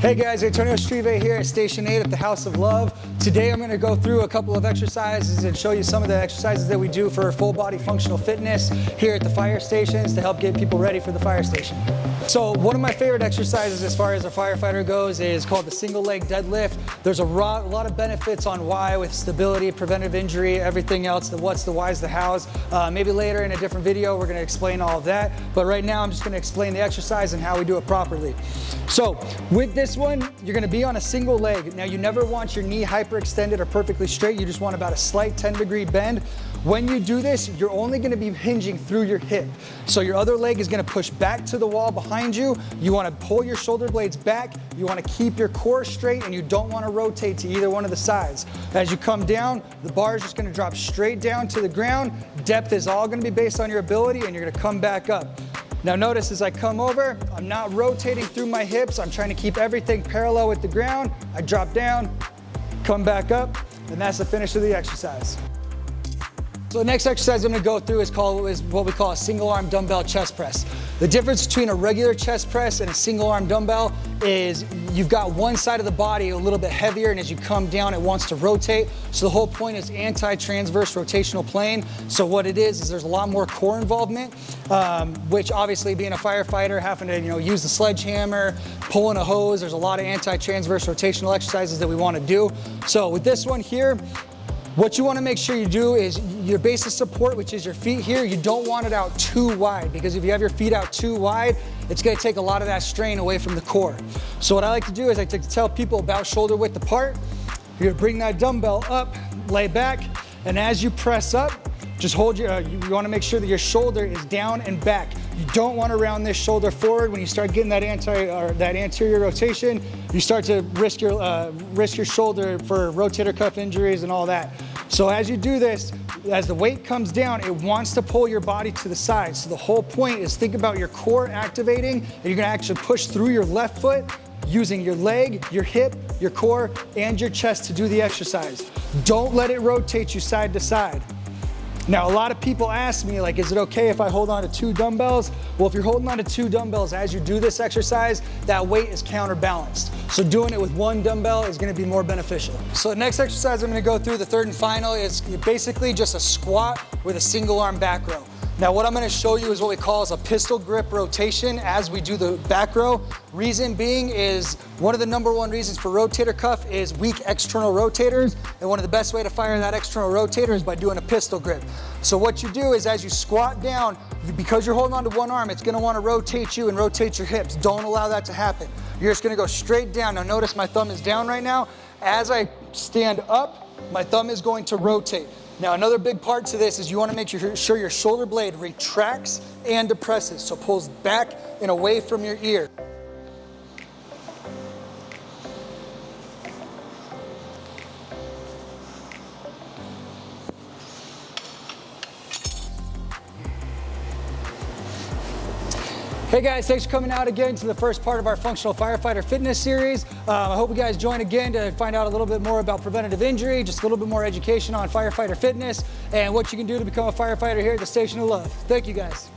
Hey guys, Antonio Strevay here at Station 8 at the House of Love. Today I'm going to go through a couple of exercises and show you some of the exercises that we do for full body functional fitness here at the fire stations to help get people ready for the fire station. So one of my favorite exercises as far as a firefighter goes is called the single leg deadlift. There's a lot of benefits on why with stability, preventive injury, everything else, the what's, the why's, the how's. Maybe later in a different video we're going to explain all of that, but right now I'm just going to explain the exercise and how we do it properly. So with this one, you're going to be on a single leg. Now you never want your knee hyperextended or perfectly straight. You just want about a slight 10-degree bend. When you do this, you're only going to be hinging through your hip. So your other leg is going to push back to the wall behind you. You want to pull your shoulder blades back. You want to keep your core straight, and you don't want to rotate to either one of the sides. As you come down, the bar is just going to drop straight down to the ground. Depth is all going to be based on your ability, and you're going to come back up. Now notice as I come over, I'm not rotating through my hips. I'm trying to keep everything parallel with the ground. I drop down, come back up, and that's the finish of the exercise. So the next exercise I'm going to go through is what we call a single arm dumbbell chest press. The difference between a regular chest press and a single arm dumbbell is you've got one side of the body a little bit heavier, and as you come down it wants to rotate. So the whole point is anti-transverse rotational plane. So what it is there's a lot more core involvement, which obviously being a firefighter, having to use the sledgehammer, pulling a hose, there's a lot of anti-transverse rotational exercises that we want to do. So with this one here, what you want to make sure you do is your base of support, which is your feet here, you don't want it out too wide, because if you have your feet out too wide, it's going to take a lot of that strain away from the core. So what I like to do is I like to tell people about shoulder width apart. You're going to bring that dumbbell up, lay back, and as you press up, just hold your, you want to make sure that your shoulder is down and back. You don't want to round this shoulder forward. When you start getting that anterior rotation, you start to risk your shoulder for rotator cuff injuries and all that. So as you do this, as the weight comes down, it wants to pull your body to the side. So the whole point is think about your core activating, and you're going to actually push through your left foot using your leg, your hip, your core, and your chest to do the exercise. Don't let it rotate you side to side. Now, a lot of people ask me, like, is it okay if I hold on to two dumbbells? Well, if you're holding on to two dumbbells as you do this exercise, that weight is counterbalanced. So doing it with one dumbbell is going to be more beneficial. So the next exercise I'm going to go through, the third and final, is basically just a squat with a single arm back row. Now what I'm going to show you is what we call a pistol grip rotation as we do the back row. Reason being is one of the #1 reasons for rotator cuff is weak external rotators, and one of the best way to fire that external rotator is by doing a pistol grip. So what you do is as you squat down, because you're holding on to one arm, it's going to want to rotate you and rotate your hips. Don't allow that to happen. You're just going to go straight down. Now notice my thumb is down right now. As I stand up, my thumb is going to rotate. Now another big part to this is you want to make sure your shoulder blade retracts and depresses, so pulls back and away from your ear. Hey guys, thanks for coming out again to the first part of our Functional Firefighter Fitness series. I hope you guys join again to find out a little bit more about preventative injury, just a little bit more education on firefighter fitness, and what you can do to become a firefighter here at the Station of Love. Thank you guys.